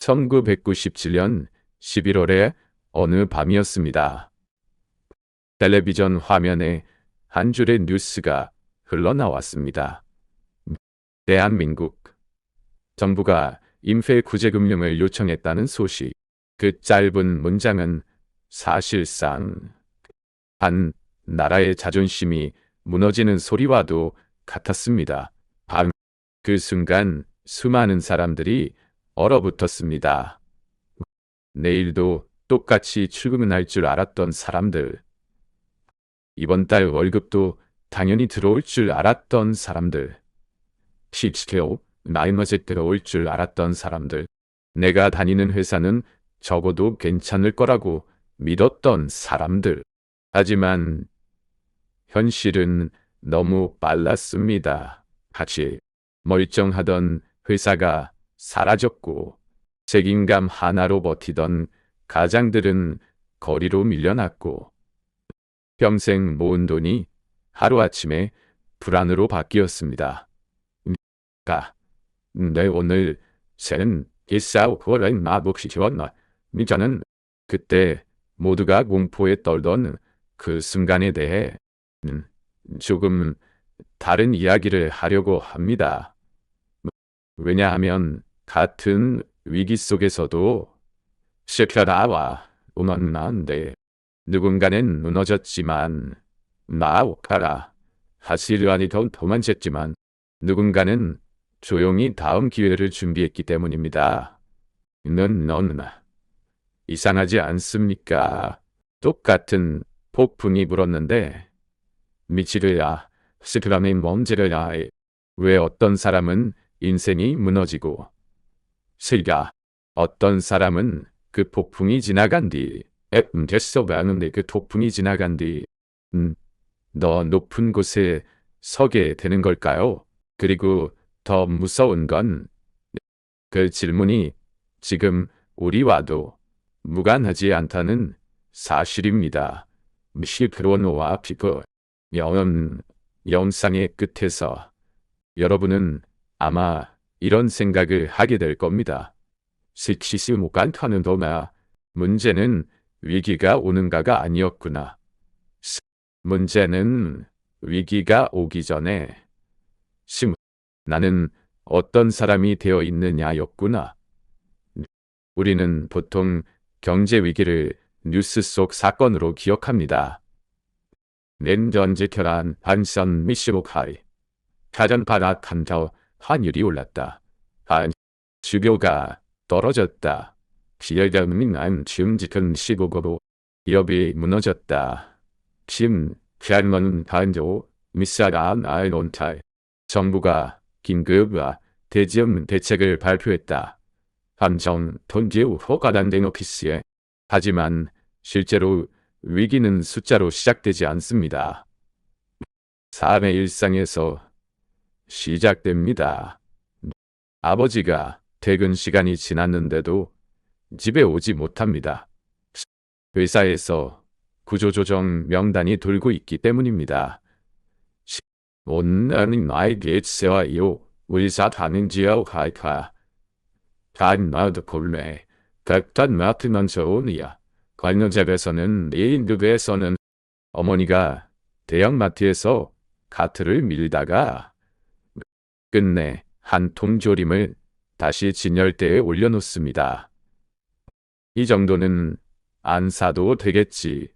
1997년 11월의 어느 밤이었습니다. 텔레비전 화면에 한 줄의 뉴스가 흘러나왔습니다. 대한민국 정부가 임대구제금융을 요청했다는 소식. 그 짧은 문장은 사실상 한 나라의 자존심이 무너지는 소리와도 같았습니다. 그 순간 수많은 사람들이 얼어붙었습니다. 내일도 똑같이 출근할 줄 알았던 사람들, 이번 달 월급도 당연히 들어올 줄 알았던 사람들, 실제로 나이머제 들어올 줄 알았던 사람들, 내가 다니는 회사는 적어도 괜찮을 거라고 믿었던 사람들. 하지만 현실은 너무 빨랐습니다. 같이 멀쩡하던 회사가 사라졌고 책임감 하나로 버티던 가장들은 거리로 밀려났고 평생 모은 돈이 하루아침에 불안으로 바뀌었습니다. 내 오늘 새는 일사오후를 마복시 지웠나. 저는 그때 모두가 공포에 떨던 그 순간에 대해 조금 다른 이야기를 하려고 합니다. 왜냐하면 같은 위기 속에서도 시켜다와 우먼난데 누군가는 무너졌지만 나오카라 하시르아니 더 도망쳤지만 누군가는 조용히 다음 기회를 준비했기 때문입니다. 너무나 이상하지 않습니까? 똑같은 폭풍이 불었는데 미치르야 스크람의 먼지르야 왜 어떤 사람은 인생이 무너지고 슬가 어떤 사람은 그 폭풍이 지나간 뒤 됐어 하는데 그 폭풍이 지나간 뒤 더 높은 곳에 서게 되는 걸까요? 그리고 더 무서운 건 그 질문이 지금 우리와도 무관하지 않다는 사실입니다. 미시크로노와 피크 영상의 끝에서 여러분은 아마 이런 생각을 하게 될 겁니다. 스키스 못간타는 도마 문제는 위기가 오는가가 아니었구나. 문제는 위기가 오기 전에 나는 어떤 사람이 되어 있느냐였구나. 우리는 보통 경제 위기를 뉴스 속 사건으로 기억합니다. 냉전지결한 한선 미시목하이 가전 바락한터 환율이 올랐다. 주교가 떨어졌다. 비열자민한 춤짓은 시국으로 기업이 무너졌다. 할머는 반조 미사가 나이론탈 정부가 긴급과 대지연 대책을 발표했다. 한정 돈지우 허가단된 오피스에 하지만 실제로 위기는 숫자로 시작되지 않습니다. 삶의 일상에서 시작됩니다. 아버지가 퇴근 시간이 지났는데도 집에 오지 못합니다. 회사에서 구조조정 명단이 돌고 있기 때문입니다. 오늘은 나에게 세와요. 의사하는지요 하이카. 단마드 골매. 각단 맡으면서 오니야. 관련집에서는 네인급에서는 어머니가 대형마트에서 카트를 밀다가 끝내 한 통 조림을 다시 진열대에 올려놓습니다. 이 정도는 안 사도 되겠지.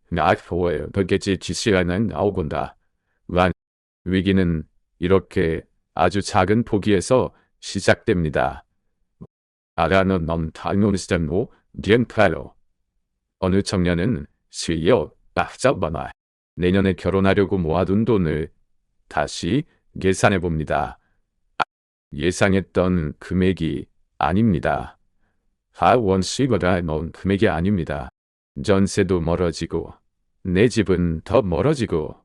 나포에 되겠지 지시하는 나오곤다. 위기는 이렇게 아주 작은 포기에서 시작됩니다. 아라는 넘타노스tem노 디엔카로. 어느 청년은 실려 박자바나 내년에 결혼하려고 모아둔 돈을 다시 계산해 봅니다. 예상했던 금액이 아닙니다. 하원시거라 넣은 금액이 아닙니다. 전세도 멀어지고 내 집은 더 멀어지고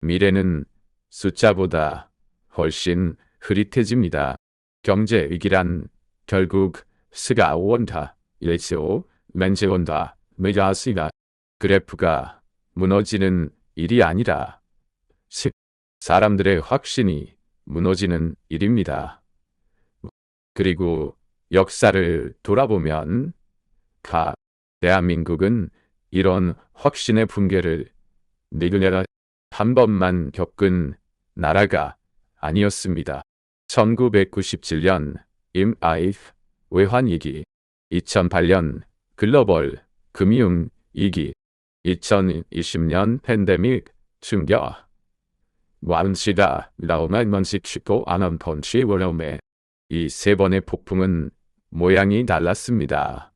미래는 숫자보다 훨씬 흐릿해집니다. 경제 위기란 결국 스가 온다. 일시오 맨제온다. 메자스가 그래프가 무너지는 일이 아니라 사람들의 확신이 무너지는 일입니다. 그리고 역사를 돌아보면 대한민국은 이런 확신의 붕괴를 니그네라 한 번만 겪은 나라가 아니었습니다. 1997년 IMF 외환위기, 2008년 글로벌 금융위기, 2020년 팬데믹 충격, 완시다 라오만먼식 쉽고 안한 펀치 월홈에 이 세 번의 폭풍은 모양이 달랐습니다.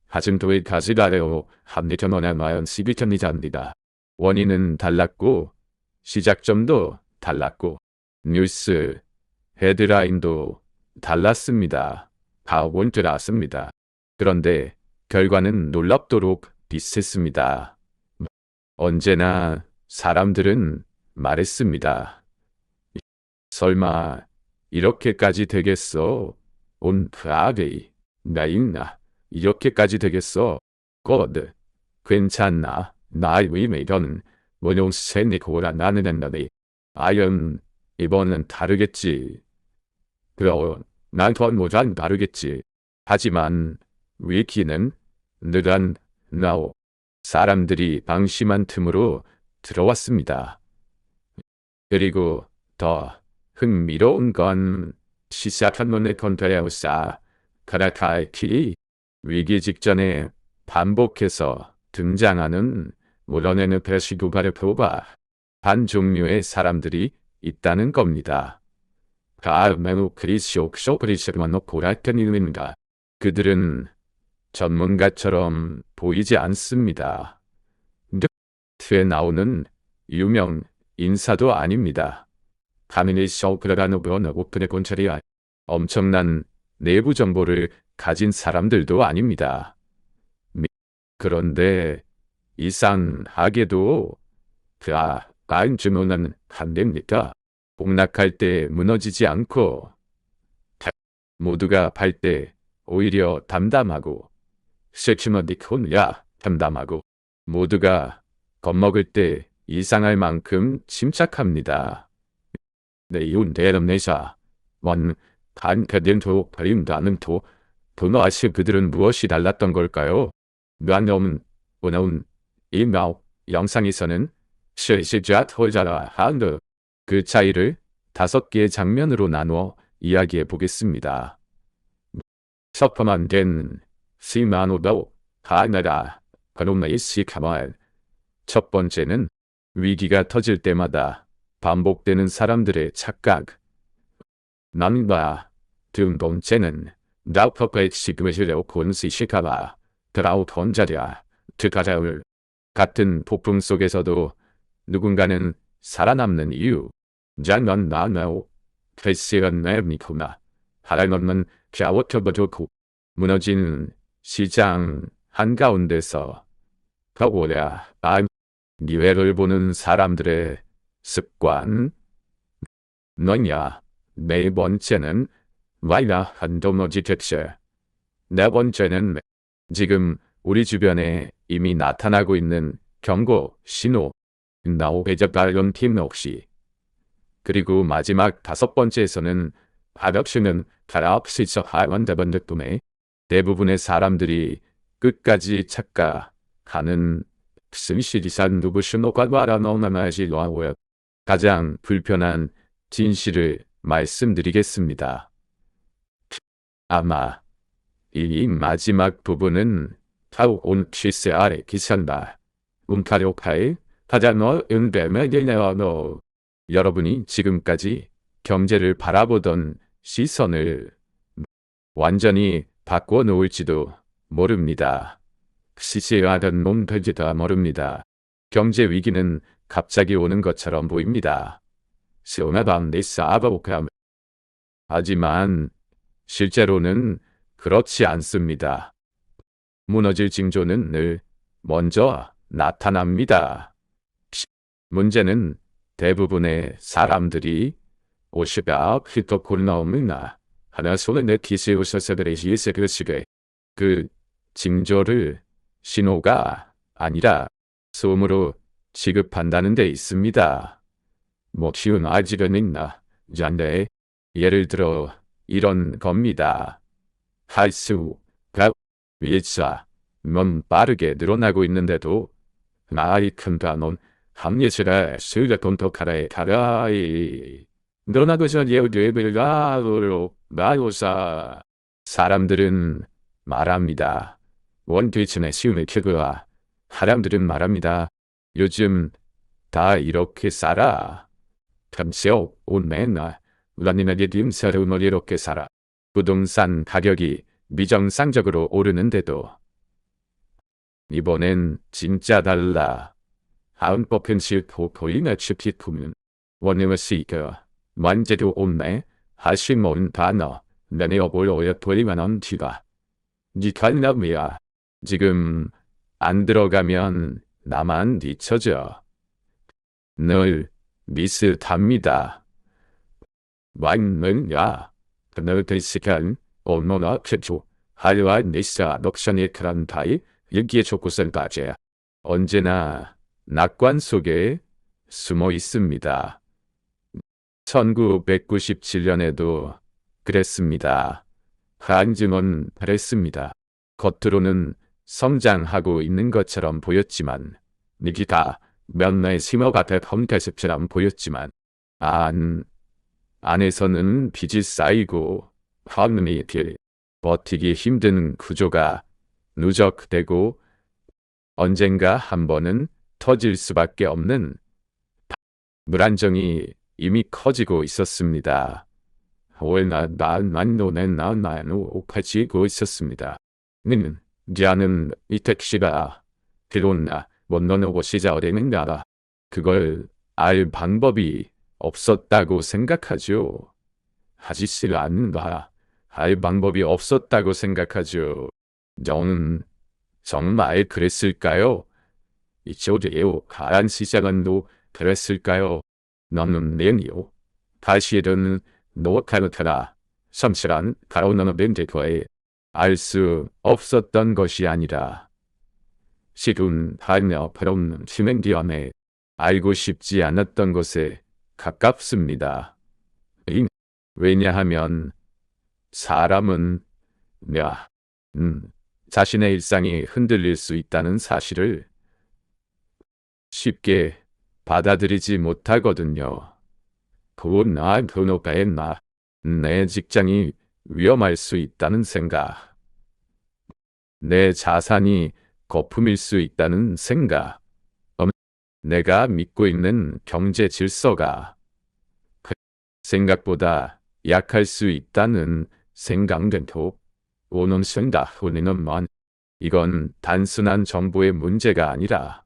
하진도의 가지다레오 합리전원의 마연 12천리자입니다. 원인은 달랐고 시작점도 달랐고 뉴스 헤드라인도 달랐습니다. 다 원투랐습니다. 그런데 결과는 놀랍도록 비슷했습니다. 언제나 사람들은 말했습니다. 설마 이렇게까지 되겠어? 온 프라베이 나인나 이렇게까지 되겠어? 곧 괜찮나? 나의 위메이더는 원용 세니코라 나는 엔다니 아연 이번은 다르겠지. 그럼 난 더 모자는 다르겠지. 하지만 위기는 느란 나오 사람들이 방심한 틈으로 들어왔습니다. 그리고 더 흥미로운 건 시작한 논의 컨테레우사 카라카이키 위기 직전에 반복해서 등장하는 물어내는 배시구바를 표바 한 종류의 사람들이 있다는 겁니다. 가메우 크리쇼크쇼 크리시르마노 고라테니입니다. 그들은 전문가처럼 보이지 않습니다. 늑트에 나오는 유명 인사도 아닙니다. 카미니 쇼크라노브로나 오픈의 곤차리아 엄청난 내부 정보를 가진 사람들도 아닙니다. 그런데 이상하게도 안 주문은 안 됩니까? 폭락할 때 무너지지 않고 모두가 팔 때 오히려 담담하고 섹시머디콘야 담담하고 모두가 겁먹을 때 이상할 만큼 침착합니다. 내이온 대럼내사 원 간패된토 버림다는토 도노아시 그들은 무엇이 달랐던 걸까요? 묘한놈은 오나운 이마오 영상에서는 실시잣 홀자라 한드 그 차이를 5개의 장면으로 나누어 이야기해 보겠습니다. 서퍼만 된 시마노도 하나라 그놈의 첫 번째는 위기가 터질 때마다 반복되는 사람들의 착각. 두 번째는 나우퍼의 시그메시레오 콘시시카바 드라우 던자랴 트가자울 같은 폭풍 속에서도 누군가는 살아남는 이유. 장난 나나오 페시언 네미코나 하라노는 샤워터버도고 무너진 시장 한가운데서 더오랴 기회를 보는 사람들의 습관. 너냐 네 번째는 와이라 한도머지 대체. 네 번째는 지금 우리 주변에 이미 나타나고 있는 경고 신호. 나오 배접발론 팀 혹시. 그리고 마지막 5번째에서는 하덕시는 가라업시서 하원대번득도매 대부분의 사람들이 끝까지 착각하는 스미시리산 누부슈노과 와라노나마지로아오여 가장 불편한 진실을 말씀드리겠습니다. 아마 이 마지막 부분은 타오온 치세 아래 기산다. 움카료카이 타자노 은베메게네어노 여러분이 지금까지 경제를 바라보던 시선을 완전히 바꿔 놓을지도 모릅니다. 시시하던 몸되지도 모릅니다. 경제 위기는 갑자기 오는 것처럼 보입니다. 하지만 실제로는 그렇지 않습니다. 무너질 징조는 늘 먼저 나타납니다. 문제는 대부분의 사람들이 오시가 히토콜나오므나 하나 손에 내 기세우서서들의 예세그시게 그 징조를 신호가 아니라 소음으로 취급한다는 데 있습니다. 뭐 쉬운 아지는 있나 잔데 예를 들어 이런 겁니다. 할 수가 일사면 빠르게 늘어나고 있는데도 나이 큰 단원 함예시라 수가 돈독하라에 가라이 늘어나고 전에 뇌별가로 나요사 사람들은 말합니다. 원뒤층의 시음을 켜고와 사람들은 말합니다. 요즘 다 이렇게 살아. 감세요 온매나 라니나게 딤사름을 이렇게 살아. 부동산 가격이 미정상적으로 오르는데도 이번엔 진짜 달라. 하은법은 싫고 보이나 싶기품은 원음을 쓰이까 만제도 온매 하시 모은 단어 내내 어보여야 돌리만한 티가 니칼남이야. 지금 안 들어가면 나만 뒤처져. 늘 미스답니다. 완능야. 늘 대시간 얼마나 크죠. 할와 니사 럭션이 그란다이 여기에 조구선까지 언제나 낙관 속에 숨어 있습니다. 1997년에도 그랬습니다. 한증은 그랬습니다. 겉으로는 성장하고 있는 것처럼 보였지만 니기가 몇날 심어가 대범가습처럼 보였지만 안에서는 빚이 쌓이고 화음이 버티기 힘든 구조가 누적되고 언젠가 한 번은 터질 수밖에 없는 불안정이 이미 커지고 있었습니다. 나노 가지고 있었습니다. 자는 이 택시가 들어온나 못 넣는 곳이자 어리는 나라. 그걸 알 방법이 없었다고 생각하죠. 하지를 않는다. 알 방법이 없었다고 생각하죠. 저는 정말 그랬을까요? 이쪽에요. 가란 시작은도 그랬을까요? 너는 내니요. 다시는 노카르타라. 섬실한 가로너는 벤데거에 알 수 없었던 것이 아니라 시둔 하며 벌없는 진행기함에 알고 싶지 않았던 것에 가깝습니다. 왜냐하면 사람은 자신의 일상이 흔들릴 수 있다는 사실을 쉽게 받아들이지 못하거든요. 내 직장이 위험할 수 있다는 생각, 내 자산이 거품일 수 있다는 생각, 내가 믿고 있는 경제 질서가 생각보다 약할 수 있다는 생각도 오는 생각 우리는 이건 단순한 정보의 문제가 아니라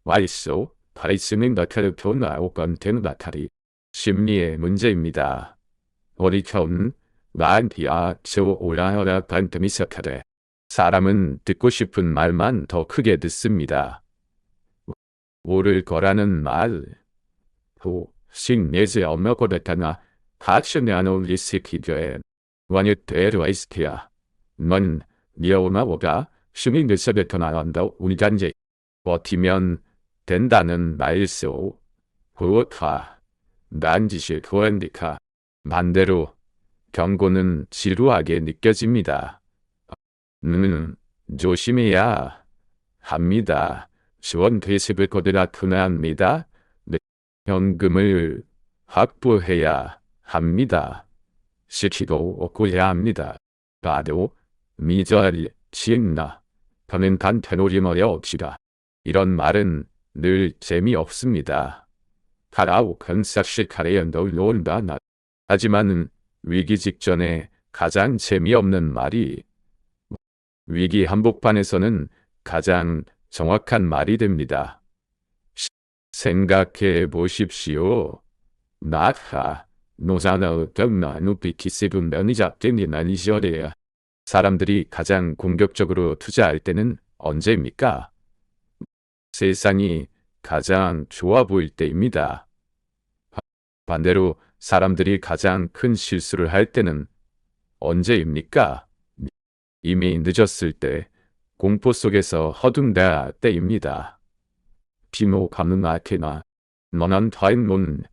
와이소 파리스는 나타르토 나오건텐 나타리 심리의 문제입니다. 어리켜운 나한테야 저 오라어라 반틈이석하되 사람은 듣고 싶은 말만 더 크게 듣습니다. 오를 거라는 말, 신내제 엄마고랬다나 하츠냐노 리스키드엔 완유테르와이스티야 넌 니어오마오가 시민들서베터나온다 우리단제 버티면 된다는 말소 후오카 난지실 후엔디카 반대로 경고는 지루하게 느껴집니다. 조심해야 합니다. 지원 대십을 거들아 투나합니다. 현금을 확보해야 합니다. 시키도 없고야 합니다. 봐도 미저리 치익나 더는 단테노리머려 없시다. 이런 말은 늘 재미없습니다. 가라오 컨사시 카레연도 논다나. 하지만 위기 직전에 가장 재미없는 말이 위기 한복판에서는 가장 정확한 말이 됩니다. 생각해 보십시오. 나하 노사나 어떤 누비키세분 면이잡된 나니셔래야. 사람들이 가장 공격적으로 투자할 때는 언제입니까? 세상이 가장 좋아 보일 때입니다. 반대로 사람들이 가장 큰 실수를 할 때는 언제입니까? 이미 늦었을 때, 공포 속에서 허둥댈 때입니다. 비모 가능하게나 너는 타인문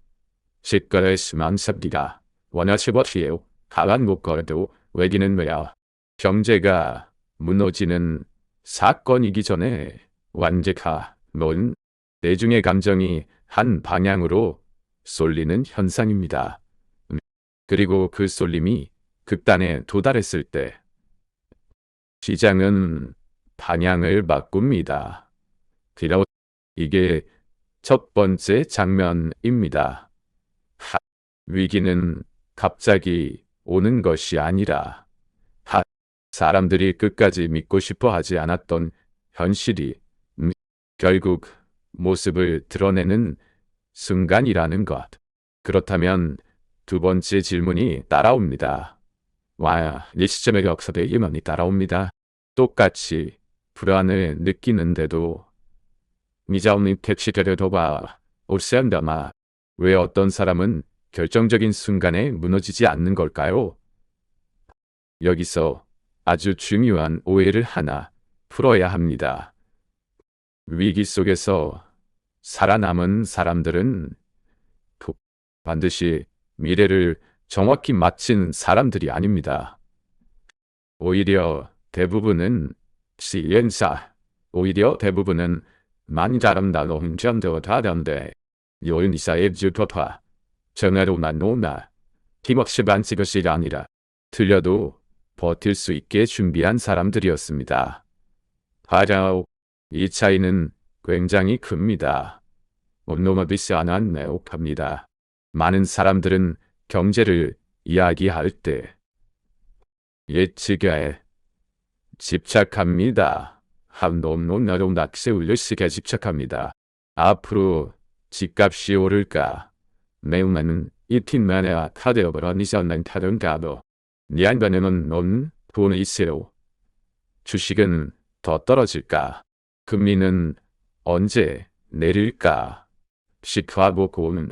시가의 수만삽디가 원하시버티에요. 가만 못 걸어도 외기는 왜야. 경제가 무너지는 사건이기 전에 완제카 논 대중의 감정이 한 방향으로 쏠리는 현상입니다. 그리고 그 쏠림이 극단에 도달했을 때 시장은 방향을 바꿉니다. 이게 첫 번째 장면입니다. 위기는 갑자기 오는 것이 아니라 사람들이 끝까지 믿고 싶어 하지 않았던 현실이 결국 모습을 드러내는 순간이라는 것. 그렇다면 두 번째 질문이 따라옵니다. 이 시점에 역사의 예언이 따라옵니다. 똑같이 불안을 느끼는데도 미자오님 택시대려도봐 올세한다마 왜 어떤 사람은 결정적인 순간에 무너지지 않는 걸까요? 여기서 아주 중요한 오해를 하나 풀어야 합니다. 위기 속에서 살아남은 사람들은 반드시 미래를 정확히 맞힌 사람들이 아닙니다. 오히려 대부분은 많이 잘한다고 혼자도 다던데 요인이사의 주토파 전화로만 노나 팀워크 반칙것이 아니라 틀려도 버틸 수 있게 준비한 사람들이었습니다. 이 차이는 굉장히 큽니다. 너무 비싼 내옥합니다. 많은 사람들은 경제를 이야기할 때 예측에 집착합니다. 너무 낙세 울려시게 집착합니다. 앞으로 집값이 오를까? 매우 많은 이 팀만에 카드어버러니션난 타던가도 니안반에는 돈이 있어요. 주식은 더 떨어질까? 금리는 언제 내릴까? 시카보고는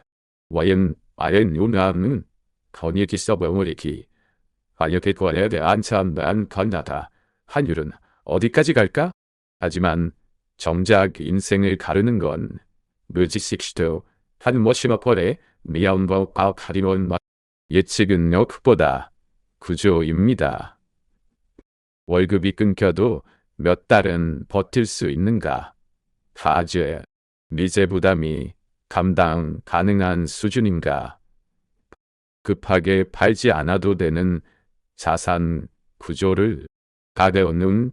아yen 요나는 건이기 서버물이기 이렇게 대한 참한 건나다. 환율은 어디까지 갈까? 하지만 정작 인생을 가르는 건 무지식시도 한 머시머퍼레 미야운버가 가리온 예측은 역보다 구조입니다. 월급이 끊겨도 몇 달은 버틸 수 있는가? 미제 부담이 감당 가능한 수준인가? 급하게 팔지 않아도 되는 자산 구조를 가de오는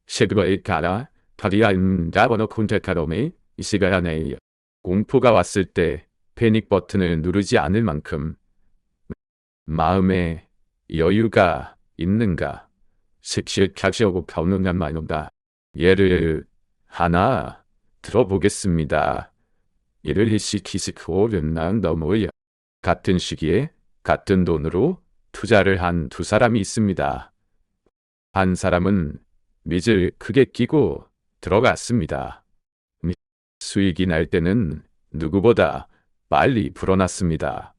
시그버에 가라 다리아인다버너 콘테카로메 이시가야네 공포가 왔을 때 패닉 버튼을 누르지 않을 만큼 마음에 여유가 있는가? 식식하시고 가오는가 말인가? 예를 하나 들어보겠습니다. 이를 히시키스코는 난 너무야. 같은 시기에 같은 돈으로 투자를 한 두 사람이 있습니다. 한 사람은 빚을 크게 끼고 들어갔습니다. 수익이 날 때는 누구보다 빨리 불어났습니다.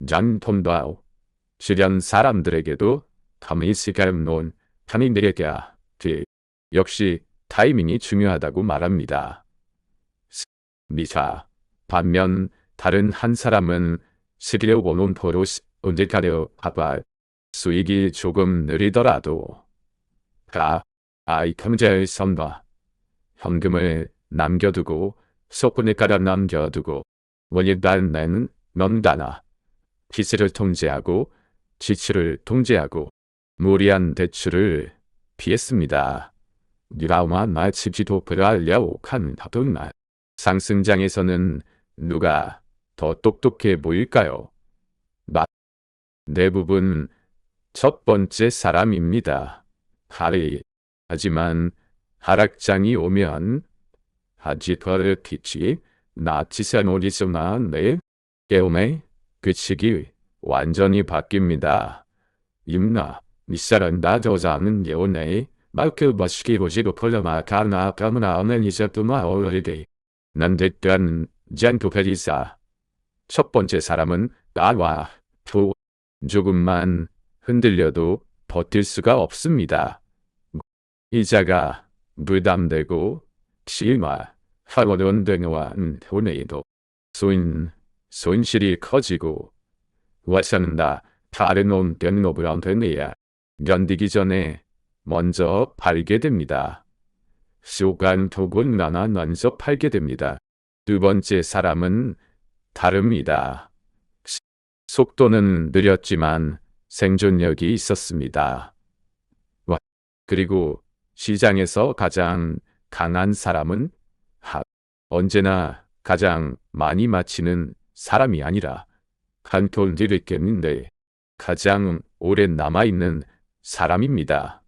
잔톰다오 실현 사람들에게도 타미시감논 타민들에게 역시 타이밍이 중요하다고 말합니다. 반면 다른 한 사람은 시리오고논 포로스 언제가려 하바 수익이 조금 느리더라도 경제의 선바 현금을 남겨두고 소폰에 깔아 남겨두고 원예단내는 명단화 기세를 통제하고 지출을 통제하고 무리한 대출을 피했습니다. 뉴라우만 마치지도 브라려고 한 하던말 상승장에서는 누가 더 똑똑해 보일까요? 대부분 첫 번째 사람입니다. 하지만 하락장이 오면 하지터를 피치 나치산 오리스만 내 깨움에 규칙이 완전히 바뀝니다. 임나 미사란 나저자는 예원에 마크 버시기 보지도 폴라마 가나 까무나 오면 이제도마 어울리게 난데딴 잔토페리사 첫 번째 사람은 나와 조금만 흔들려도 버틸 수가 없습니다. 이자가 부담되고 실마 하원원 등과 돈에도 손실이 커지고 와서는다 다른 온된 노브라운드네야 견디기 전에 먼저 팔게 됩니다. 시간 독은 나나 먼저 팔게 됩니다. 두 번째 사람은 다릅니다. 속도는 느렸지만 생존력이 있었습니다. 그리고 시장에서 가장 강한 사람은 언제나 가장 많이 마치는 사람이 아니라 한 돈을 있겠는데 가장 오래 남아있는 사람입니다.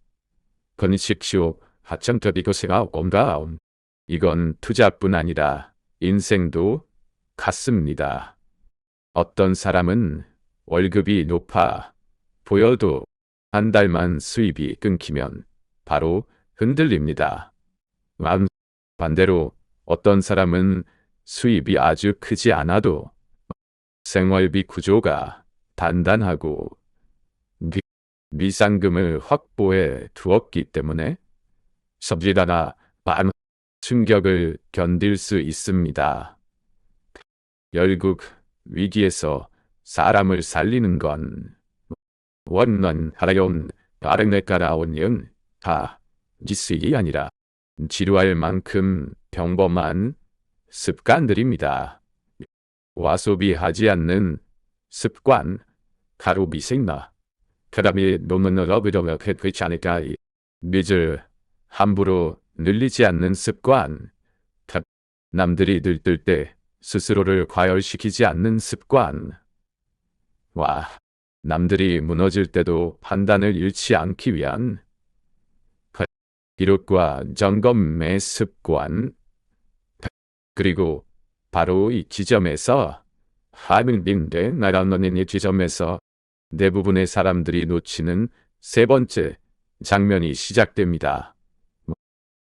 건식쇼 하청터비고세가 온다운 이건 투자뿐 아니라 인생도 같습니다. 어떤 사람은 월급이 높아 보여도 한 달만 수입이 끊기면 바로 흔들립니다. 반대로 어떤 사람은 수입이 아주 크지 않아도 생활비 구조가 단단하고 미상금을 확보해 두었기 때문에 섭지다나 반 충격을 견딜 수 있습니다. 결국 위기에서 사람을 살리는 건 원난 하라yon 다른 데 따라오는 다 지식이 아니라 지루할 만큼 평범한 습관들입니다. 와소비하지 않는 습관, 가로비생나, 그다음에 논문으로 그렇게 되지 않을까. 밑을 함부로 늘리지 않는 습관, 남들이 들뜰 때 스스로를 과열시키지 않는 습관, 남들이 무너질 때도 판단을 잃지 않기 위한 기록과 점검의 습관, 그리고 바로 이 지점에서 하민빈대 나라는 이 지점에서 대부분의 사람들이 놓치는 세 번째 장면이 시작됩니다.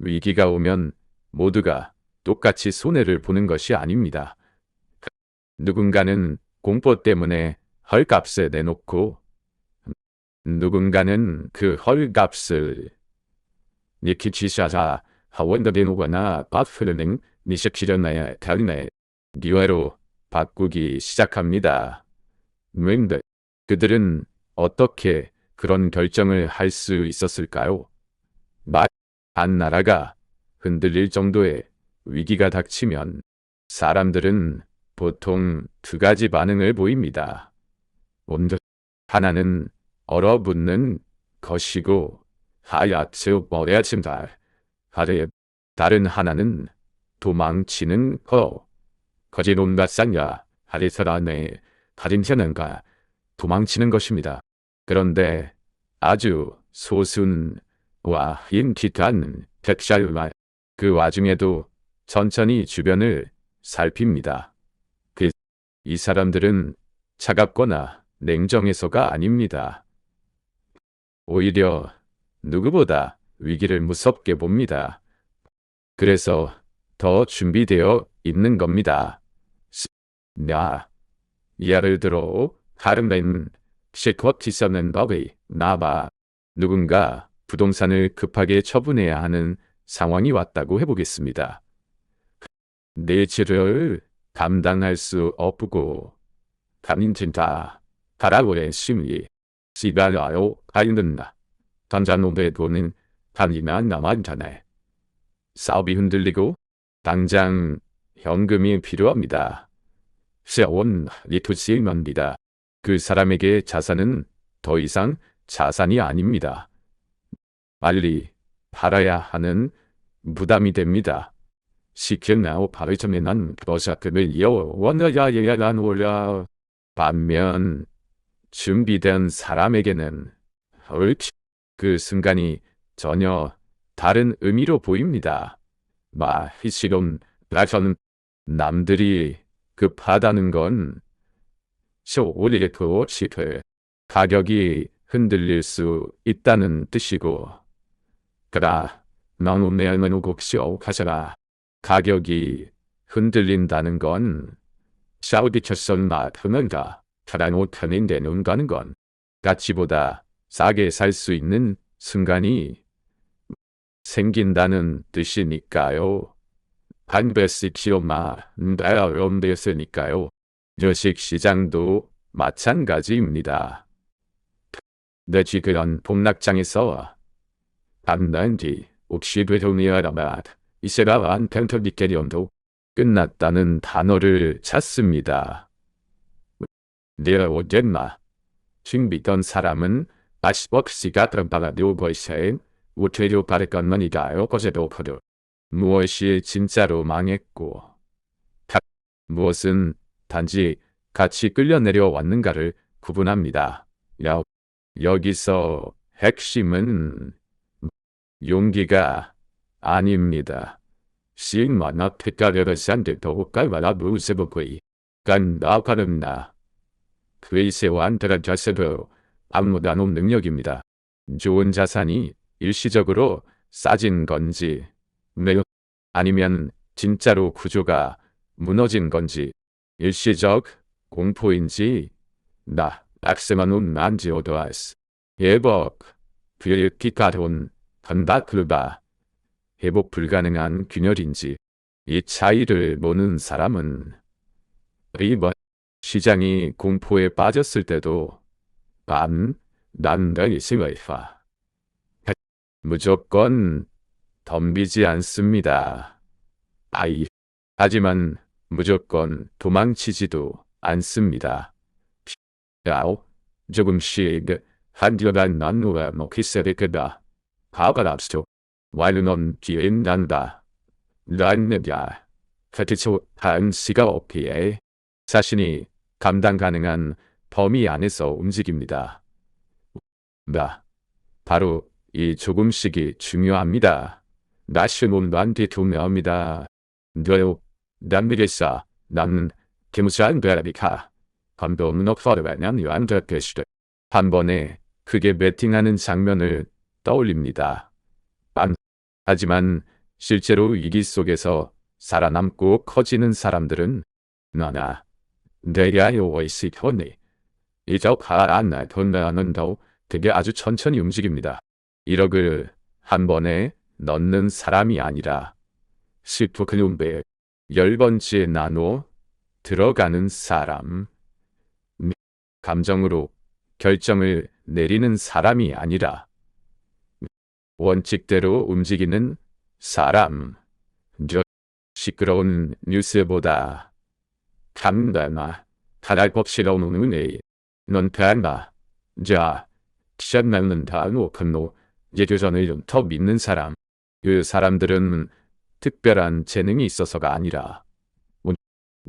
위기가 오면 모두가 똑같이 손해를 보는 것이 아닙니다. 누군가는 공포 때문에 헐값에 내놓고 누군가는 그 헐값을 니키치샤자 하원더베노거나 바프르는 니시키려나야 다르네 기회로 바꾸기 시작합니다. 왠데 그들은 어떻게 그런 결정을 할 수 있었을까요? 한 나라가 흔들릴 정도의 위기가 닥치면 사람들은 보통 두 가지 반응을 보입니다. 먼저 하나는 얼어붙는 것이고 하야츠 버려진다. 다른 하나는 도망치는 거. 거짓론과 쌍야 하리사란의 가진 현행과 도망치는 것입니다. 그런데 아주 소순와 인기한 택샤유와 그 와중에도 천천히 주변을 살핍니다. 이 사람들은 차갑거나 냉정해서가 아닙니다. 오히려 누구보다 위기를 무섭게 봅니다. 그래서 더 준비되어 있는 겁니다. 예를 들어 다른 시커티서는 법이 나봐 누군가 부동산을 급하게 처분해야 하는 상황이 왔다고 해보겠습니다. 내치를 감당할 수 없고 감인진다 가라고의 심리 시발라요 가인든다 단자놈의 돈은 단이나 남았잖아요. 사업이 흔들리고 당장 현금이 필요합니다. 세원 리투시입니다. 그 사람에게 자산은 더 이상 자산이 아닙니다. 빨리 팔아야 하는 부담이 됩니다. 시켜나오 바르점에 난 버사금을 원하야야란 올라. 반면 준비된 사람에게는 그 순간이 전혀 다른 의미로 보입니다. 희시론 라서는 남들이 급하다는 건 쇼올리토 시트 가격이 흔들릴 수 있다는 뜻이고 그라 나눔내는 곡쇼 가셔라 가격이 흔들린다는 건 사우디처선 마트는가 차라노 편인데 눈 가는 건 가치보다 싸게 살 수 있는 순간이 생긴다는 뜻이니까요. 반베시키오마 ndaom됐으니까요. 주식시장도 마찬가지입니다. 내 지그런 복락장에서 밤난 뒤 혹시 되돌리어라마 이세라한 펜터디케리엄도 끝났다는 단어를 찾습니다. 내가 어젠마 준비던 사람은 아시법시가 트럼파가디오 보이샤엔 우테료 바레건만이가요 거제도 퍼도 무엇이 진짜로 망했고 무엇은 단지 같이 끌려 내려왔는가를 구분합니다. 여기서 핵심은 용기가 아닙니다. 시인만나 택가려를 산들도 깔바라 무세보고이 간나가름나 그이세완 드라자세도 아무다는 능력입니다. 좋은 자산이 일시적으로 싸진 건지 매우 아니면 진짜로 구조가 무너진 건지 일시적 공포인지 악세만운 난지오도아스 예복 비일기가돈 건다클바 회복 불가능한 균열인지 이 차이를 모는 사람은 리버 시장이 공포에 빠졌을 때도 난다이 생활파 무조건 덤비지 않습니다. 하지만 무조건 도망치지도 않습니다. 조금씩 한디어간 난누가 먹히세리크다. 가가랍스토 와일넌 뒤엔 난다. 란네야 페티초 한시가 없기에 자신이 감당 가능한 범위 안에서 움직입니다. 바로 이 조금씩이 중요합니다. 나시몬만 뒤투명합니다. 남미게사 나는 기무산 베라비카 감동은 퍼르바냥 요한드케시드 한 번에 크게 배팅하는 장면을 떠올립니다. 하지만 실제로 위기 속에서 살아남고 커지는 사람들은 너나 내야요 오이시 편이 이적하 안나 돈나는도 되게 아주 천천히 움직입니다. 1억을 한 번에 넣는 사람이 아니라 시프클룸베 10번째 나눠 들어가는 사람, 감정으로 결정을 내리는 사람이 아니라 원칙대로 움직이는 사람. 시끄러운 뉴스보다 감당아 타랄법시러운 운에 넌 편마 자 시작나는 다노 큰노 예교전을 좀 더 믿는 사람. 그 사람들은 특별한 재능이 있어서가 아니라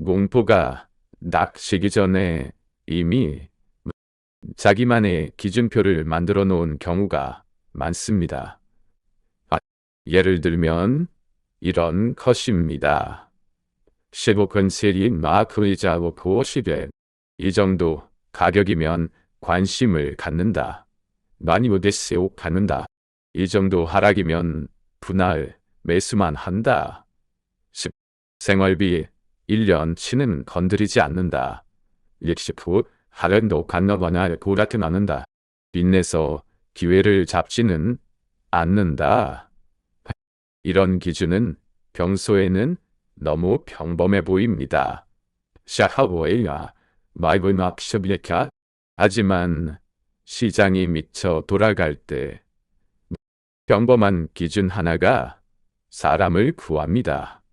공포가 닥치기 전에 이미 자기만의 기준표를 만들어 놓은 경우가 많습니다. 예를 들면 이런 컷입니다. 15건 세리 마크이자고 50엔 이 정도 가격이면 관심을 갖는다. 많이 못했어요 갖는다. 이 정도 하락이면 분할 매수만 한다. 생활비 1년치는 건드리지 않는다. 60후 하련도 간너거나 고라트 않는다. 빚내서 기회를 잡지는 않는다. 이런 기준은 평소에는 너무 평범해 보입니다. 샤하보에야 마이브막셔비카 하지만 시장이 미쳐 돌아갈 때 평범한 기준 하나가 사람을 구합니다.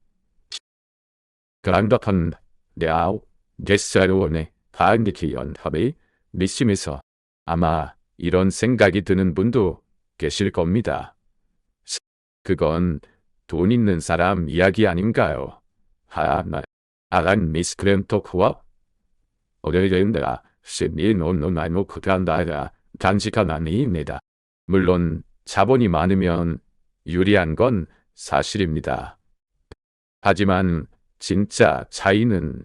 그란더컨 네아우 게스아로원의 바은디키연 협의 미심에서 아마 이런 생각이 드는 분도 계실 겁니다. 그건 돈 있는 사람 이야기 아닌가요? 아란 미스크램토크와 어려운데라 시니 논논아노 그간다라 단지가 아닙니다. 물론 자본이 많으면 유리한 건 사실입니다. 하지만 진짜 차이는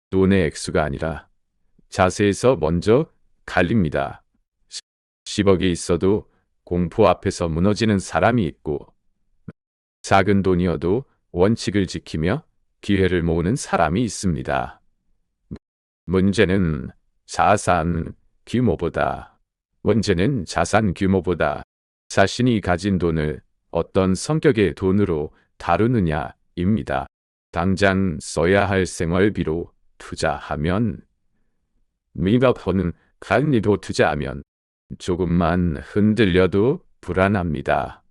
돈의 액수가 아니라 자세에서 먼저 갈립니다. 10억이 있어도 공포 앞에서 무너지는 사람이 있고 작은 돈이어도 원칙을 지키며 기회를 모으는 사람이 있습니다. 문제는 자산 규모보다 자신이 가진 돈을 어떤 성격의 돈으로 다루느냐입니다. 당장 써야 할 생활비로 투자하면 미가 버는 간리도 투자하면 조금만 흔들려도 불안합니다.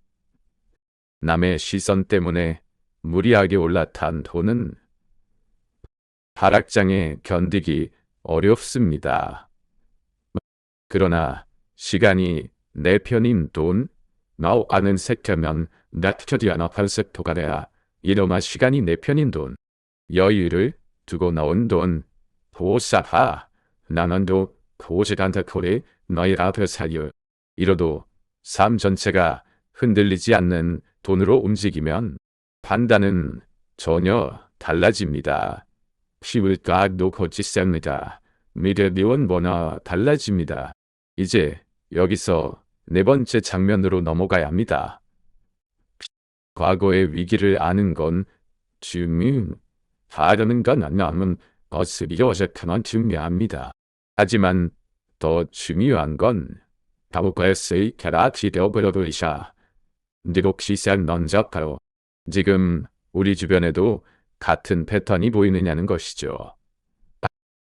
남의 시선 때문에 무리하게 올라탄 돈은 하락장에 견디기 어렵습니다. 그러나 시간이 내 편인 돈, 나오 아는 색하면 나트디 않아 팔색토가 돼야 이놈아 시간이 내 편인 돈, 여유를 두고 나온 돈, 도사하, 나는도 도지간다 코리 너희 앞에 사유. 이로도 삶 전체가 흔들리지 않는 돈으로 움직이면 판단은 전혀 달라집니다. 시울각도 고치셉니다. 미래비원 뭐나 달라집니다. 이제 여기서 네 번째 장면으로 넘어가야 합니다. 과거의 위기를 아는 건 중요하다는 건 아나면 어스리 어색하면 중요합니다. 하지만 더 중요한 건 과거에서의 결합이 되어버려버리샤. 니록 시선 넌작하로. 지금 우리 주변에도 같은 패턴이 보이느냐는 것이죠.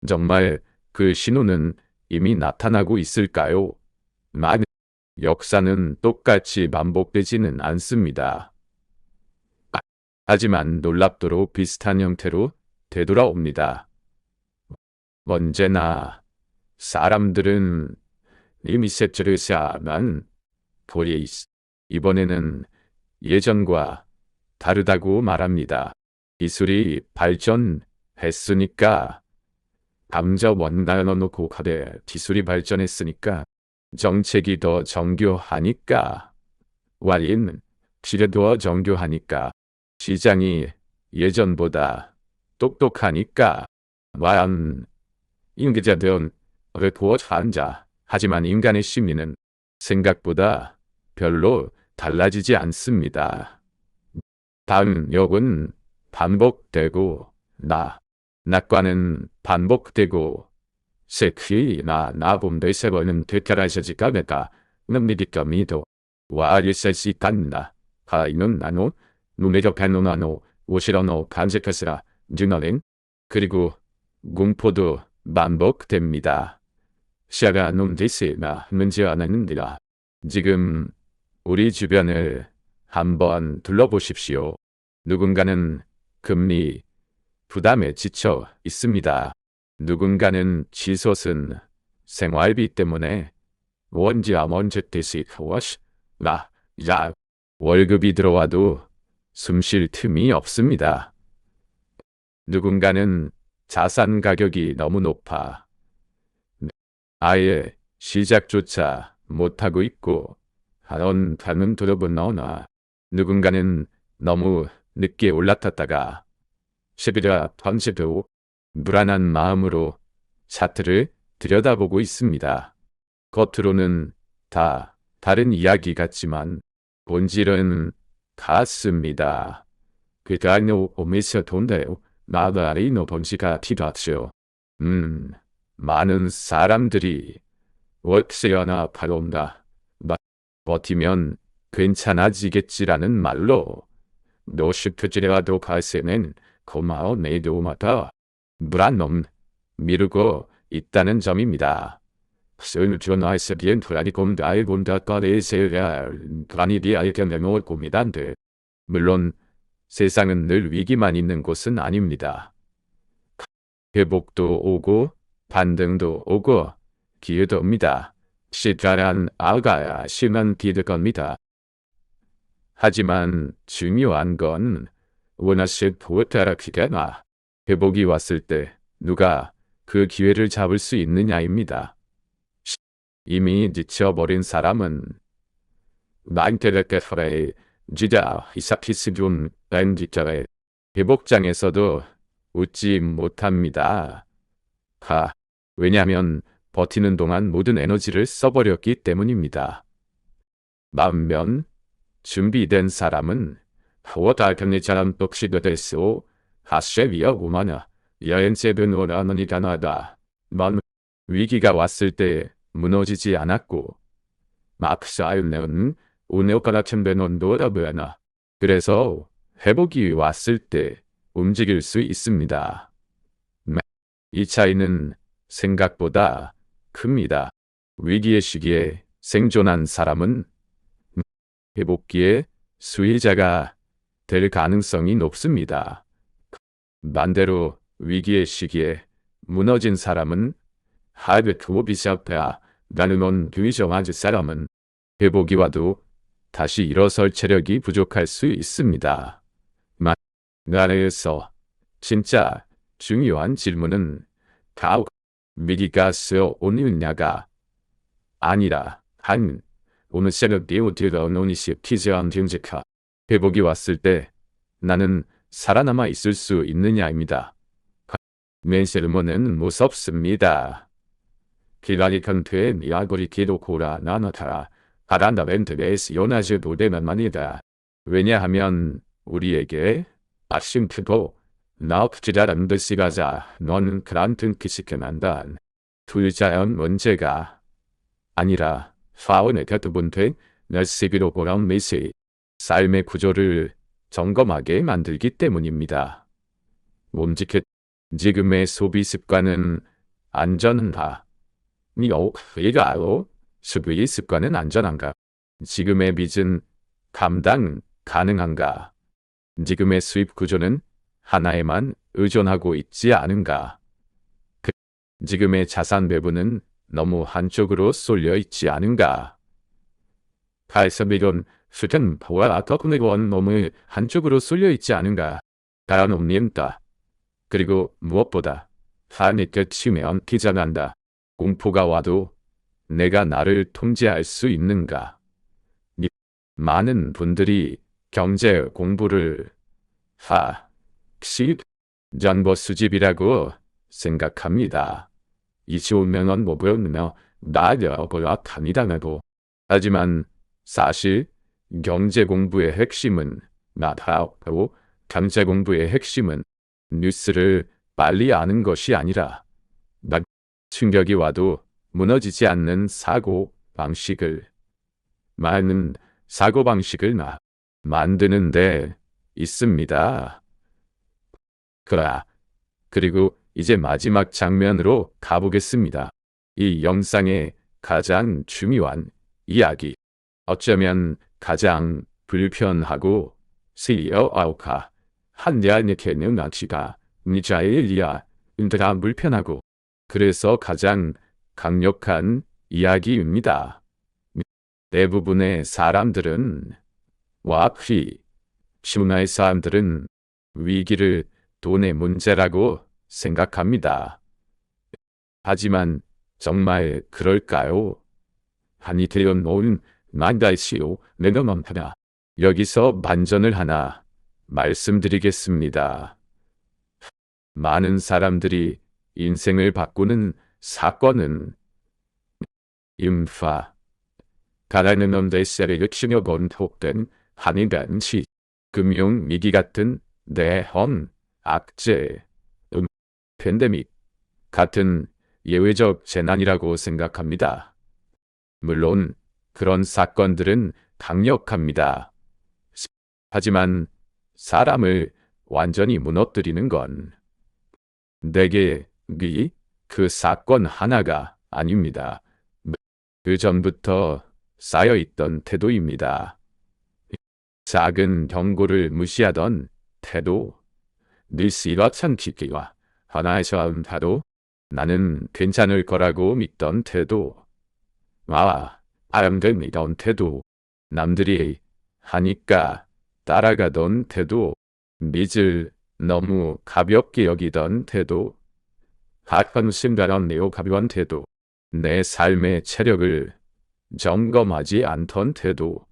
정말 그 신호는 이미 나타나고 있을까요? 역사는 똑같이 반복되지는 않습니다. 하지만 놀랍도록 비슷한 형태로 되돌아옵니다. 언제나 사람들은 이미 세트르샤만 보리이스 이번에는 예전과 다르다고 말합니다. 기술이 발전했으니까 감자 원단어놓고 가대 기술이 발전했으니까 정책이 더 정교하니까 와인 시대도 정교하니까 시장이 예전보다 똑똑하니까 와인 인기자들은 레포트 한자 하지만 인간의 심리는 생각보다 별로 달라지지 않습니다. 반역은 반복되고 낙관은 반복되고 세키나 나봄대 세번은 되타라셔지가 메가 넘미디까 미도 와리세시 간다 하이는 나노 누메적 간노나노 오시러노 간제카스라 주너링 그리고 공포도 반복됩니다. 샤가 놈디시나 문제 안 하는디라. 지금 우리 주변을 한번 둘러보십시오. 누군가는 금리 부담에 지쳐 있습니다. 누군가는 지솟은 생활비 때문에 원지와 먼저 대시 워시 야 월급이 들어와도 숨 쉴 틈이 없습니다. 누군가는 자산 가격이 너무 높아 아예 시작조차 못하고 있고 하던 가는 들어본 너나 누군가는 너무 늦게 올라탔다가 시비라 던지도 불안한 마음으로 차트를 들여다보고 있습니다. 겉으로는 다 다른 이야기 같지만 본질은 같습니다. 그다노 오미서 돈데요. 마다리노 본지가 티다죠. 많은 사람들이 웍스여나 팔온다. 버티면 괜찮아지겠지라는 말로 노슈트지레와도 가세는 고마워 네도마다 불안놈 미루고 있다는 점입니다. 스르주나이스 비엔투라니 곰다이 곰다까레세야 그라니디아이게 메모를 고미단데 물론 세상은 늘 위기만 있는 곳은 아닙니다. 회복도 오고 반등도 오고 기회도 옵니다. 시자란 아가야 심한 기대 겁니다. 하지만 중요한 건 원하실 보타라키게나 회복이 왔을 때 누가 그 기회를 잡을 수 있느냐입니다. 이미 지쳐버린 사람은 만테레케프레 지자 이사키스준 렌지자의 회복장에서도 웃지 못합니다. 왜냐하면 버티는 동안 모든 에너지를 써버렸기 때문입니다. 반면 준비된 사람은 호다견리자람 독시도 됐소 하쉐비어 오마나 여행세변 오라너니다나다 위기가 왔을 때 무너지지 않았고 막사일네은 오네오카라천베논도라브야나 그래서 회복이 왔을 때 움직일 수 있습니다. 이 차이는 생각보다 큽니다. 위기의 시기에 생존한 사람은 회복기의 수혜자가 될 가능성이 높습니다. 반대로 위기의 시기에 무너진 사람은 하드투어 비샵다 나누는 규정하지 사람은 회복이 와도 다시 일어설 체력이 부족할 수 있습니다. 나라에서 진짜 중요한 질문은 다음 위기가 오느냐가 아니라 한 오늘 새벽 되어 노니시 피지한 등지카 회복이 왔을 때 나는 살아남아 있을 수 있느냐입니다. 맨셀모는 무섭습니다. 기라리칸트의 미아고리 기도코라 나나타라 가란다벤트베스 요나즈 도데만만이다. 왜냐하면 우리에게 아심트도 나옵지라는 듯이가자 넌 그란튼 키시케난다. 둘자연 문제가 아니라 파원의 곁분된 날씨기로 보람 메시 삶의 구조를 점검하게 만들기 때문입니다. 몸지켓 지금의 소비 습관은 안전한가? 이가로 소비 습관은 안전한가? 지금의 빚은 감당 가능한가? 지금의 수입 구조는 하나에만 의존하고 있지 않은가? 지금의 자산 배분은 너무 한쪽으로 쏠려 있지 않은가? 가에서비론 수전 보아 덕분에원 너무 한쪽으로 쏠려 있지 않은가? 다연옵니까? 그리고 무엇보다 한이 끝이면 기장한다. 공포가 와도 내가 나를 통제할 수 있는가? 많은 분들이 경제 공부를 정보 수집이라고 생각합니다. 25명은 모범이며 나려보라 감이당하고 하지만 사실 경제 공부의 핵심은 나타하고 경제 공부의 핵심은 뉴스를 빨리 아는 것이 아니라 충격이 와도 무너지지 않는 사고방식을 만드는 데 있습니다. 그리고 이제 마지막 장면으로 가보겠습니다. 이 영상의 가장 중요한 이야기, 어쩌면 가장 불편하고 시리어아우카 한야니케는 낚시가 니자일리아 인드가 불편하고 그래서 가장 강력한 이야기입니다. 대부분의 사람들은 시문화의 사람들은 위기를 돈의 문제라고 생각합니다. 하지만 정말 그럴까요? 한이 되어놓은 난다이시오 내너멈하나 여기서 반전을 하나 말씀드리겠습니다. 많은 사람들이 인생을 바꾸는 사건은 가라는 엄대세를 치며본 혹된 한인간시 금융 위기 같은 대형 악재, 팬데믹 같은 예외적 재난이라고 생각합니다. 물론 그런 사건들은 강력합니다. 하지만 사람을 완전히 무너뜨리는 건 내게 그 사건 하나가 아닙니다. 그 전부터 쌓여있던 태도입니다. 작은 경고를 무시하던 태도, 니시라찬 기기와 하나에서 한타도 나는 괜찮을 거라고 믿던 태도, 아름들 믿던 태도, 남들이 하니까 따라가던 태도, 믿을 너무 가볍게 여기던 태도, 가끔씩가는 매우 가벼운 태도, 내 삶의 체력을 점검하지 않던 태도.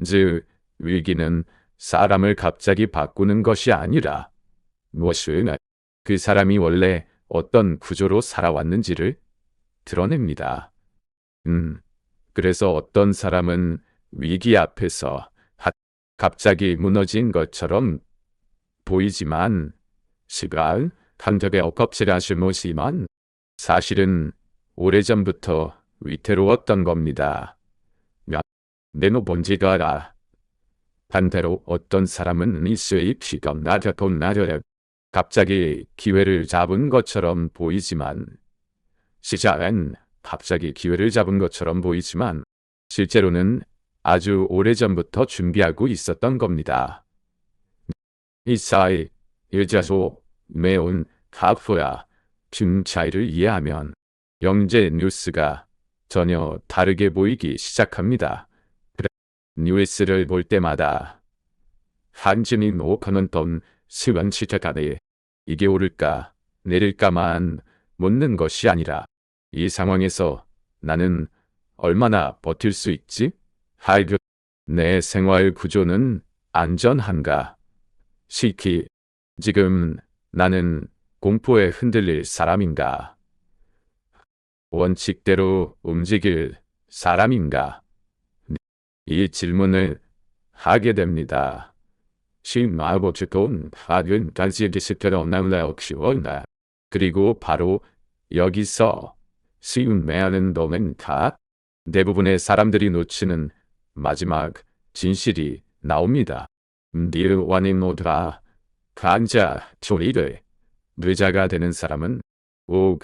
즉, 위기는 사람을 갑자기 바꾸는 것이 아니라 무엇을 그 사람이 원래 어떤 구조로 살아왔는지를 드러냅니다. 그래서 어떤 사람은 위기 앞에서 갑자기 무너진 것처럼 보이지만 시간 간격에 엎kop질하실 모시만 사실은 오래전부터 위태로웠던 겁니다. 내노본지도 알아. 반대로 어떤 사람은 이수입 시간 나려돈 나려래 갑자기 기회를 잡은 것처럼 보이지만 시작은 갑자기 기회를 잡은 것처럼 보이지만 실제로는 아주 오래전부터 준비하고 있었던 겁니다. 이 사이 일자소 매운 카프야 춤 차이를 이해하면 영재 뉴스가 전혀 다르게 보이기 시작합니다. 뉴스를 볼 때마다 한진이 노커는 돈 스원 시작하네. 이게 오를까 내릴까만 묻는 것이 아니라 이 상황에서 나는 얼마나 버틸 수 있지? 하이드 내 생활 구조는 안전한가? 시키 지금 나는 공포에 흔들릴 사람인가? 원칙대로 움직일 사람인가? 이 질문을 하게 됩니다. 신마보츠돈 하균 간시디스트로 남라옥시원다. 그리고 바로 여기서 쉬운 매하는 도면 다 대부분의 사람들이 놓치는 마지막 진실이 나옵니다. 니르와님 모두가 간자 초리를 뇌자가 되는 사람은 꼭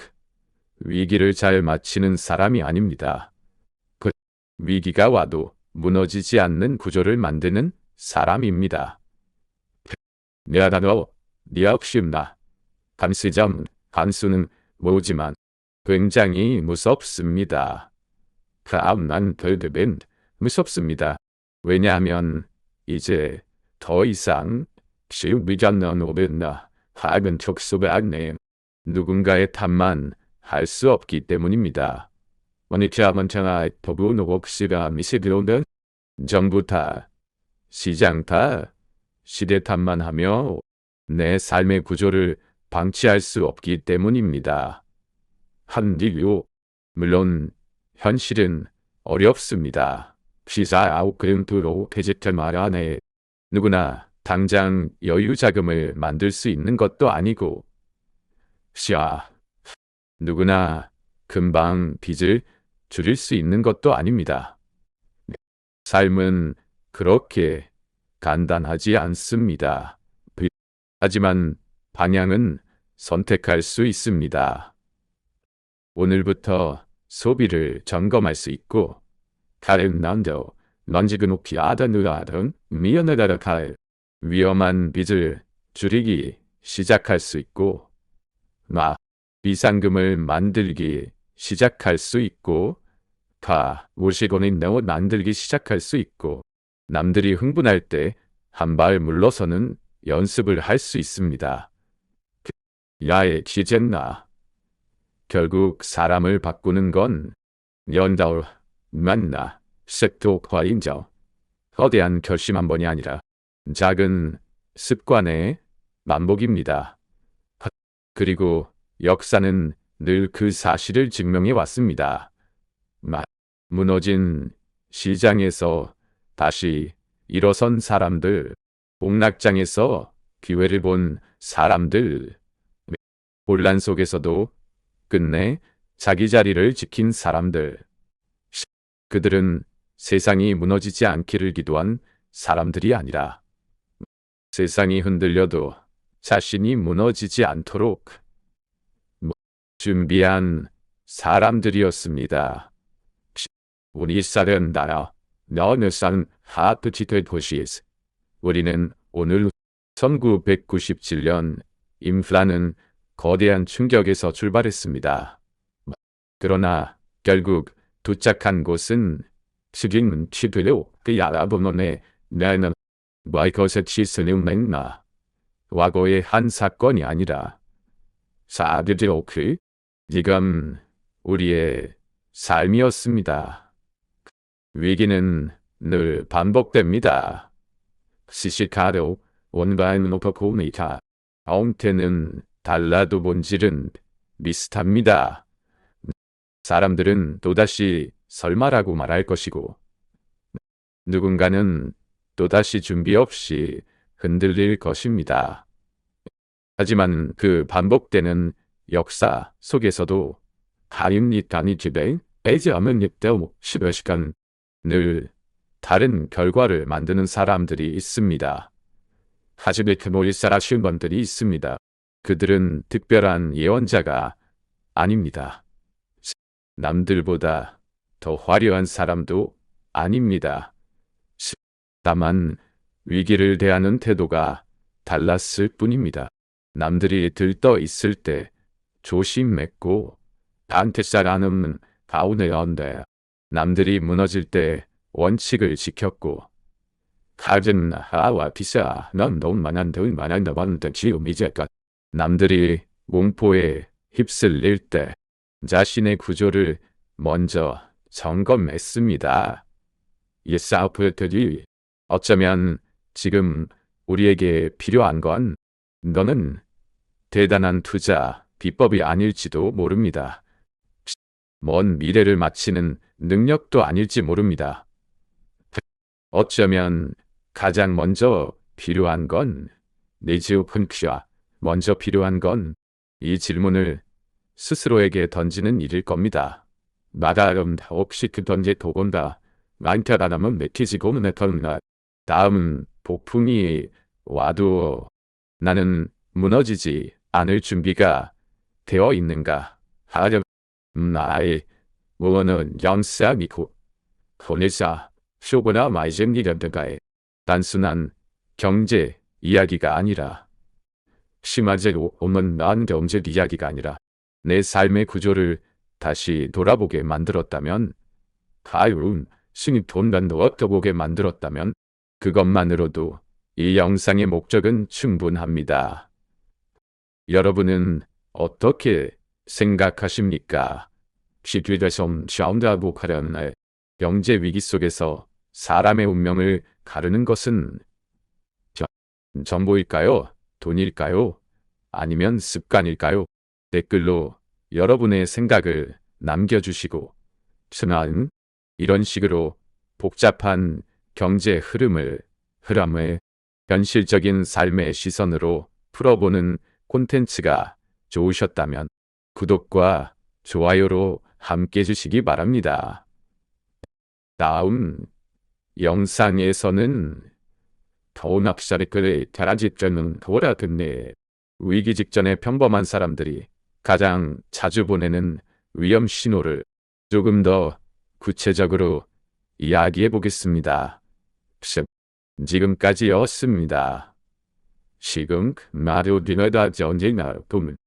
위기를 잘 마치는 사람이 아닙니다. 그 위기가 와도 무너지지 않는 구조를 만드는 사람입니다. 미안하노, 니역심나. 감시점, 감수는 모지만 굉장히 무섭습니다. 난 별드벤 무섭습니다. 왜냐하면 이제 더 이상 시우비전넌 오벤나 하근 촉수가 안내 누군가의 탓만 할 수 없기 때문입니다. 원이차먼창아 더부노곡시가 미시드로는 정부 탓, 시장 탓, 시대 탓만 하며 내 삶의 구조를 방치할 수 없기 때문입니다. 한디요. 물론 현실은 어렵습니다. 시사 아웃그램프로 베지털 말하네. 누구나 당장 여유 자금을 만들 수 있는 것도 아니고 누구나 금방 빚을 줄일 수 있는 것도 아닙니다. 삶은 그렇게 간단하지 않습니다. 하지만 방향은 선택할 수 있습니다. 오늘부터 소비를 점검할 수 있고 가렌난도 넌지그 높이 아다누아든 미연하다라 갈 위험한 빚을 줄이기 시작할 수 있고 비상금을 만들기 시작할 수 있고 무시고는 내어 만들기 시작할 수 있고 남들이 흥분할 때 한 발 물러서는 연습을 할 수 있습니다. 야의 기젠나 결국 사람을 바꾸는 건 연다울 만나 색도과 인정 거대한 결심 한 번이 아니라 작은 습관의 반복입니다. 그리고 역사는 늘 그 사실을 증명해 왔습니다. 무너진 시장에서 다시 일어선 사람들, 복락장에서 기회를 본 사람들, 혼란 속에서도 끝내 자기 자리를 지킨 사람들. 그들은 세상이 무너지지 않기를 기도한 사람들이 아니라 세상이 흔들려도 자신이 무너지지 않도록 준비한 사람들이었습니다. 우리 쌀은 나라, 너는 쌀 하프치트 도시에서 우리는 오늘 1997년 인플라는 거대한 충격에서 출발했습니다. 그러나 결국 도착한 곳은 식인 치드로 그 알아보노네 나는 와이것의 치스는 맹나 과거의 한 사건이 아니라 사드지오크 지금 우리의 삶이었습니다. 위기는 늘 반복됩니다. 시시카로 원바인 오퍼코미카 형태는 달라도 본질은 비슷합니다. 사람들은 또다시 설마라고 말할 것이고 누군가는 또다시 준비 없이 흔들릴 것입니다. 하지만 그 반복되는 역사 속에서도 가임니타니 집에 애지하면 입대오 10여 시간 늘 다른 결과를 만드는 사람들이 있습니다. 하지베트 모리사라 신번들이 있습니다. 그들은 특별한 예언자가 아닙니다. 남들보다 더 화려한 사람도 아닙니다. 다만 위기를 대하는 태도가 달랐을 뿐입니다. 남들이 들떠 있을 때 조심했고 단테사라는 가운데였는데 남들이 무너질 때 원칙을 지켰고 가진 하와 비싸 넌 너무 많은데 많은데 지금 이제껏 남들이 공포에 휩쓸릴 때 자신의 구조를 먼저 점검했습니다. 이 사업들이 어쩌면 지금 우리에게 필요한 건 너는 대단한 투자 비법이 아닐지도 모릅니다. 먼 미래를 맞히는 능력도 아닐지 모릅니다. 어쩌면 가장 먼저 필요한 건 니즈 펀크야. 먼저 필요한 건 이 질문을 스스로에게 던지는 일일 겁니다. 마다름 혹시 그 던제 도건다. 많다라면 메티지고는 했던가. 다음 폭풍이 와도 나는 무너지지 않을 준비가 되어 있는가. 하려 나의 무언은 영상이고 혼내사 쇼거나 마이젠이라든가의 단순한 경제 이야기가 아니라 심화제로 오면 난 경제 이야기가 아니라 내 삶의 구조를 다시 돌아보게 만들었다면 가율은 신이 돈만 넣어보게 만들었다면 그것만으로도 이 영상의 목적은 충분합니다. 여러분은 어떻게 생각하십니까? 시드에서 샤운드하고카려는 경제 위기 속에서 사람의 운명을 가르는 것은 정보일까요? 돈일까요? 아니면 습관일까요? 댓글로 여러분의 생각을 남겨주시고 스나은 이런 식으로 복잡한 경제 흐름을 현실적인 삶의 시선으로 풀어보는 콘텐츠가 좋으셨다면 구독과 좋아요로 함께 해주시기 바랍니다. 다음 영상에서는 더운 악사리클의 테라지트는 도라든네 위기 직전에 평범한 사람들이 가장 자주 보내는 위험 신호를 조금 더 구체적으로 이야기해 보겠습니다. 지금까지였습니다. 지금 마루 디너다 언제나 보면